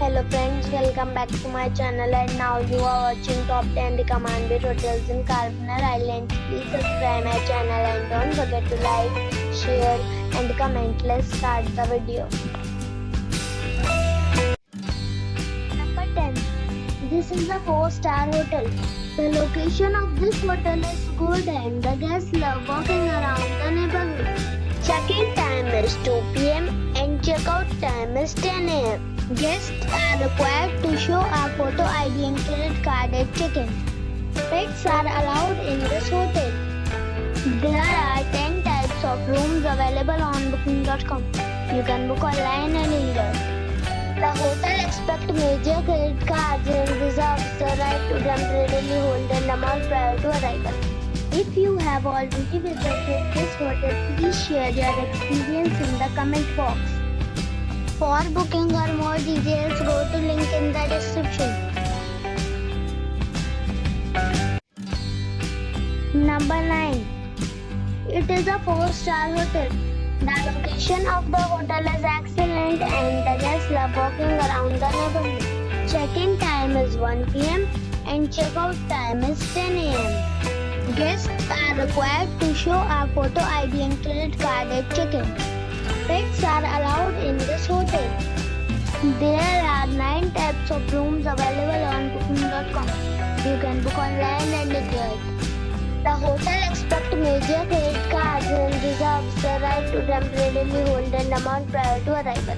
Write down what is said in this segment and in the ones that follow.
Hello friends, welcome back to my channel and now you are watching top 10 recommended hotels in Kvarner Islands. Please subscribe my channel and don't forget to like, share and comment. Let's start the video. Number 10. This is a 4-star hotel. The location of this hotel is good and the guests love walking around the neighborhood. Check-in time is 2 p.m. and check-out time is 10 a.m. Guests are required to show a photo ID and credit card at check-in. Pets are allowed in this hotel. There are 10 types of rooms available on booking.com. You can book online and enjoy. The hotel expects major credit cards and reserves the right to temporarily hold an amount prior to arrival. If you have already visited this hotel, please share your experience in the comment box. For booking or more details, go to link in the description. Number 9. It is a 4-star hotel. The location of the hotel is excellent and the guests love walking around the neighborhood. Check-in time is 1 p.m. and check-out time is 10 a.m. Guests are required to show a photo ID and credit card at check-in. Pets are allowed in this hotel. There are 9 types of rooms available on booking.com. You can book online and enjoy it. The hotel expects major credit cards and reserves the right to temporarily hold an amount prior to arrival.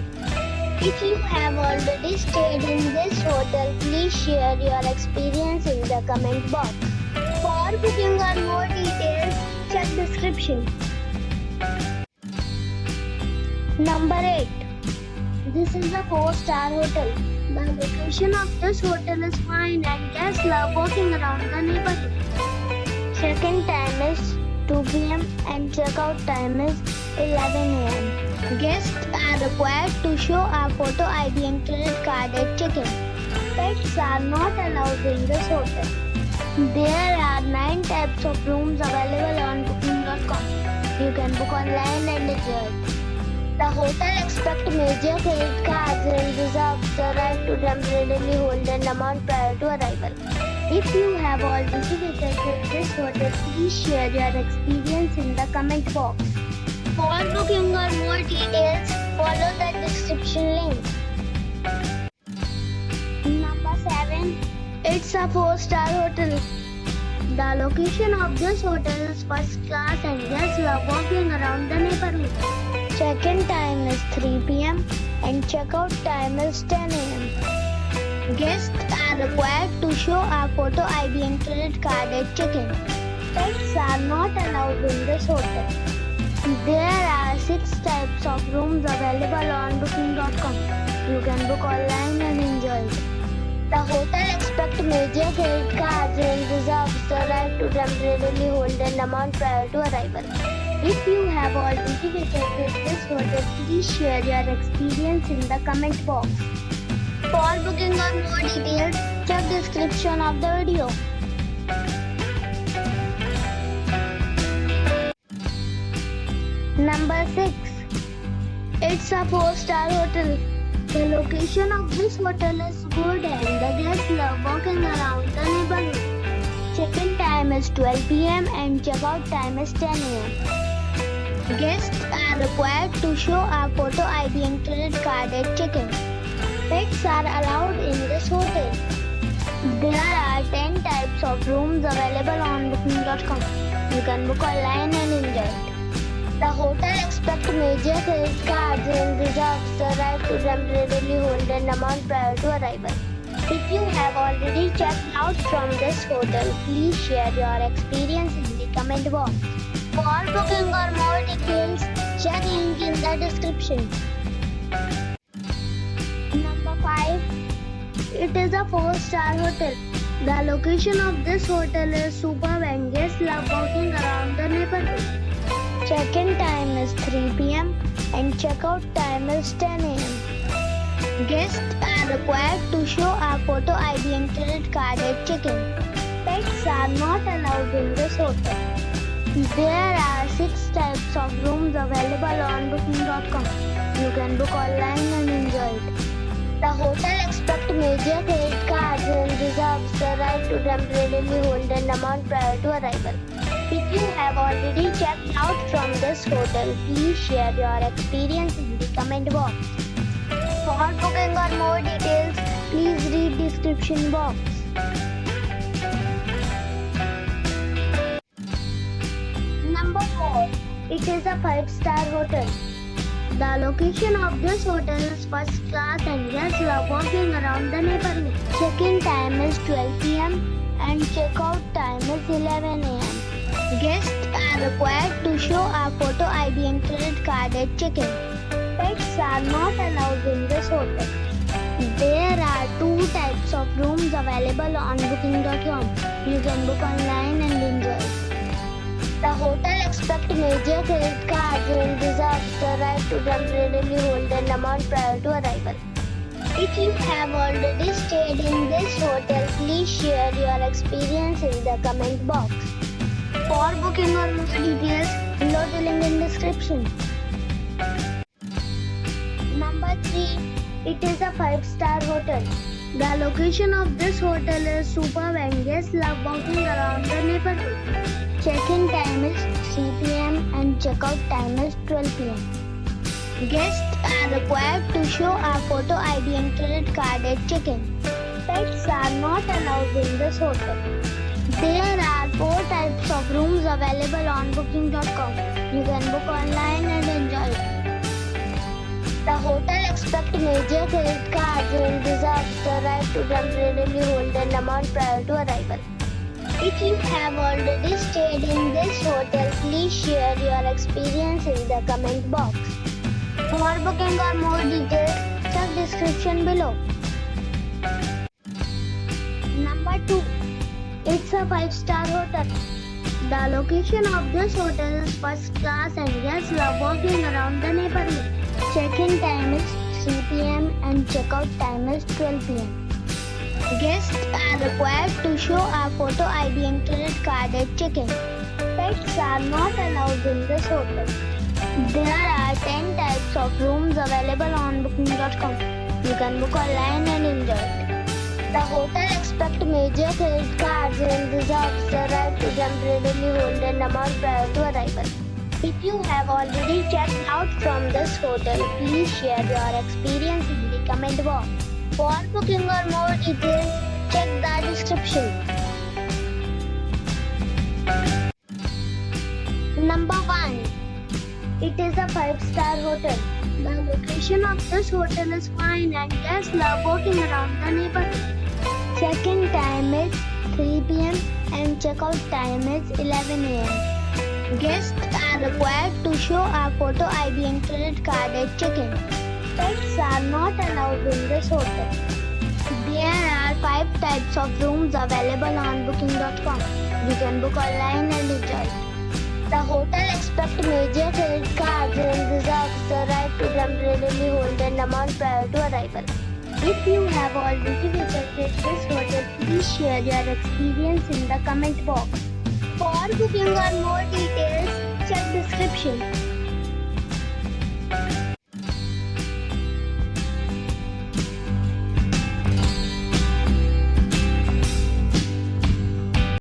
If you have already stayed in this hotel, please share your experience in the comment box. For booking or more details, check description. Number 8. This is a 4-star hotel. The location of this hotel is fine and guests love walking around the neighborhood. Check-in time is 2 p.m. and check-out time is 11 a.m. Guests are required to show a photo ID and credit card at check-in. Pets are not allowed in this hotel. There are 9 types of rooms available on booking.com. You can book online and enjoy it. The hotel expects major credit cards and reserves the right to temporarily hold an amount prior to arrival. If you have already visited this hotel, please share your experience in the comment box. For booking or more details, follow the description link. Number 7. It's a 4-star hotel. The location of this hotel is first class and guests love walking around the neighborhood. Check-in time is 3 p.m. and check-out time is 10 a.m. Guests are required to show a photo ID and credit card at check-in. Pets are not allowed in this hotel. There are 6 types of rooms available on booking.com. You can book online and enjoy it. The hotel expects major credit cards and reserves the right to temporarily hold an amount prior to arrival. If you have already visited this hotel, please share your experience in the comment box. For booking or more details, check description of the video. Number 6. It's a 4-star hotel. The location of this hotel is good and the guests love walking around the neighborhood. Check-in time is 12 p.m. and check-out time is 10 a.m. Guests are required to show a photo ID and credit card at check-in. Pets are allowed in this hotel. There are 10 types of rooms available on booking.com. You can book online and enjoy it. The hotel expects major credit cards and reserves the right to temporarily hold an amount prior to arrival. If you have already checked out from this hotel, please share your experience in the comment box. For booking or more details, check link in the description. Number 5. It is a 4-star hotel. The location of this hotel is superb and guests love walking around the neighborhood. Check-in time is 3 p.m. and check-out time is 10 a.m. Guests are required to show a photo ID and credit card at check-in. Pets are not allowed in this hotel. There are 6 types of rooms available on booking.com. You can book online and enjoy it. The hotel right to temporarily hold an amount prior to arrival. If you have already checked out from this hotel, please share your experience in the comment box. For booking or more details, please read description box. Number 4. It is a 5-star hotel. The location of this hotel is first class and guests love walking around the neighborhood. Check-in time is 12 p.m. and check-out time is 11 a.m. Guests are required to show a photo ID and credit card at check-in. Pets are not allowed in this hotel. There are 2 types of rooms available on booking.com. You can book online and enjoy. The hotel expects major credit cards and reserves the right to temporarily hold an amount prior to arrival. If you have already stayed in this hotel, please share your experience in the comment box. For booking or more details, below the link in description. Number 3. It is a 5-star hotel. The location of this hotel is superb and guests love walking around the neighborhood. Check-in time is 3 p.m. and check-out time is 12 p.m. Guests are required to show a photo ID and credit card at check-in. Pets are not allowed in this hotel. There are 4 types of rooms available on booking.com. You can book online and enjoy it. The hotel expects major credit cards and reserves the right to temporarily hold an amount prior to arrival. If you have already stayed in this hotel, please share your experience in the comment box. For booking or more details, check description below. Number 2. It's a 5-star hotel. The location of this hotel is first class and guests love walking around the neighborhood. Check-in time is 3 p.m. and check-out time is 12 p.m. Guests are required to show a photo ID and credit card at check-in. Pets are not allowed in this hotel. There are 10 types of rooms available on booking.com. You can book online and enjoy it. The hotel expects major credit cards and reserves the right to temporarily hold an amount prior to arrival. If you have already checked out from this hotel, please share your experience in the comment box. For booking or more details, check the description. Number 1. It is a 5-star hotel. The location of this hotel is fine and guests love walking around the neighborhood. Check-in time is 3 p.m. and check-out time is 11 a.m. Guests are required to show a photo ID and credit card at check-in. Pets are not allowed in this hotel. There are 5 types of rooms available on booking.com. You can book online and enjoy it. The hotel expects major credit cards and reserves the right to temporarily hold an amount prior to arrival. If you have already visited this hotel, please share your experience in the comment box. For booking or more details, check description.